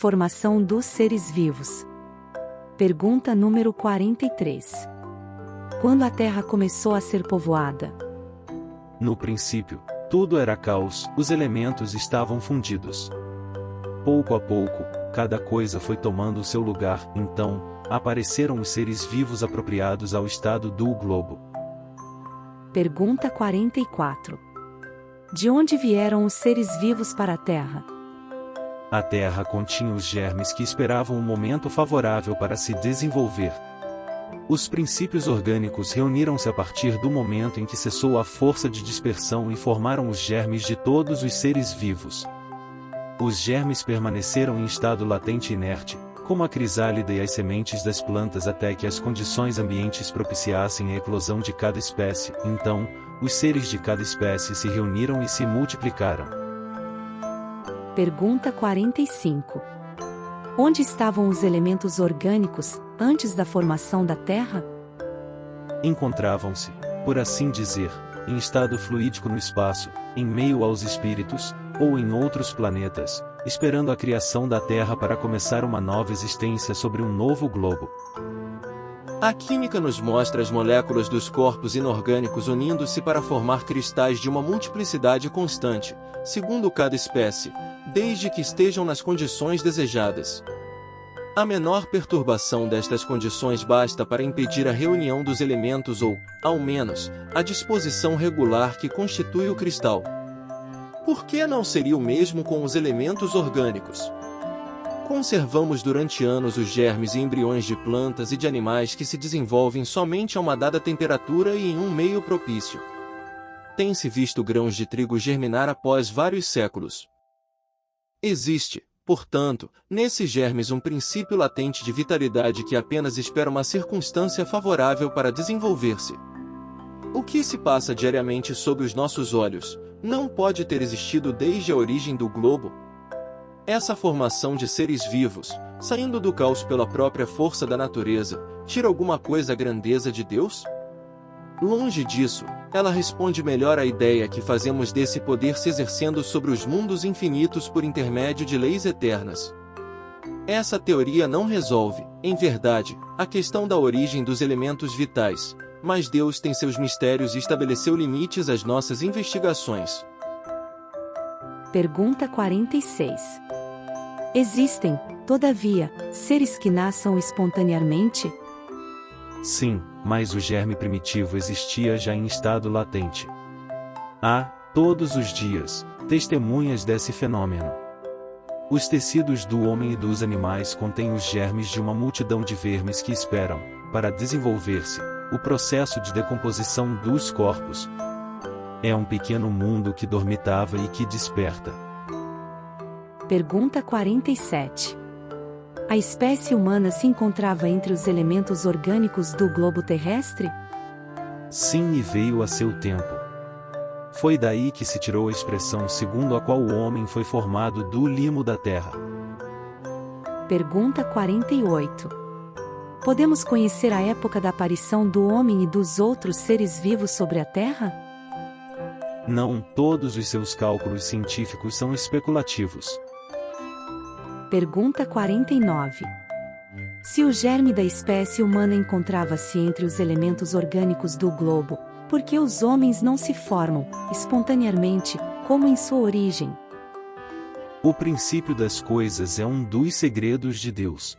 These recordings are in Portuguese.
Formação dos seres vivos. Pergunta número 43. Quando a Terra começou a ser povoada? No princípio, tudo era caos, os elementos estavam fundidos. Pouco a pouco, cada coisa foi tomando seu lugar, então, apareceram os seres vivos apropriados ao estado do globo. Pergunta 44. De onde vieram os seres vivos para a Terra? A Terra continha os germes que esperavam um momento favorável para se desenvolver. Os princípios orgânicos reuniram-se a partir do momento em que cessou a força de dispersão e formaram os germes de todos os seres vivos. Os germes permaneceram em estado latente e inerte, como a crisálida e as sementes das plantas até que as condições ambientes propiciassem a eclosão de cada espécie. Então, os seres de cada espécie se reuniram e se multiplicaram. Pergunta 45. Onde estavam os elementos orgânicos, antes da formação da Terra? Encontravam-se, por assim dizer, em estado fluídico no espaço, em meio aos espíritos, ou em outros planetas, esperando a criação da Terra para começar uma nova existência sobre um novo globo. A química nos mostra as moléculas dos corpos inorgânicos unindo-se para formar cristais de uma multiplicidade constante, segundo cada espécie, desde que estejam nas condições desejadas. A menor perturbação destas condições basta para impedir a reunião dos elementos ou, ao menos, a disposição regular que constitui o cristal. Por que não seria o mesmo com os elementos orgânicos? Conservamos durante anos os germes e embriões de plantas e de animais que se desenvolvem somente a uma dada temperatura e em um meio propício. Tem-se visto grãos de trigo germinar após vários séculos. Existe, portanto, nesses germes um princípio latente de vitalidade que apenas espera uma circunstância favorável para desenvolver-se. O que se passa diariamente sob os nossos olhos não pode ter existido desde a origem do globo. Essa formação de seres vivos, saindo do caos pela própria força da natureza, tira alguma coisa a grandeza de Deus? Longe disso, ela responde melhor à ideia que fazemos desse poder se exercendo sobre os mundos infinitos por intermédio de leis eternas. Essa teoria não resolve, em verdade, a questão da origem dos elementos vitais, mas Deus tem seus mistérios e estabeleceu limites às nossas investigações. Pergunta 46. Existem, todavia, seres que nasçam espontaneamente? Sim, mas o germe primitivo existia já em estado latente. Há, todos os dias, testemunhas desse fenômeno. Os tecidos do homem e dos animais contêm os germes de uma multidão de vermes que esperam, para desenvolver-se, o processo de decomposição dos corpos. É um pequeno mundo que dormitava e que desperta. Pergunta 47. A espécie humana se encontrava entre os elementos orgânicos do globo terrestre? Sim, e veio a seu tempo. Foi daí que se tirou a expressão segundo a qual o homem foi formado do limo da terra. Pergunta 48. Podemos conhecer a época da aparição do homem e dos outros seres vivos sobre a Terra? Não, todos os seus cálculos científicos são especulativos. Pergunta 49. Se o germe da espécie humana encontrava-se entre os elementos orgânicos do globo, por que os homens não se formam, espontaneamente, como em sua origem? O princípio das coisas é um dos segredos de Deus.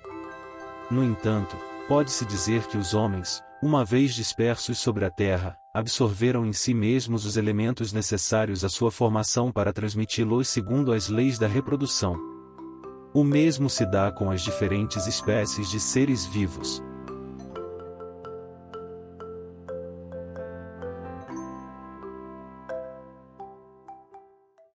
No entanto, pode-se dizer que os homens, uma vez dispersos sobre a terra, absorveram em si mesmos os elementos necessários à sua formação para transmiti-los segundo as leis da reprodução. O mesmo se dá com as diferentes espécies de seres vivos.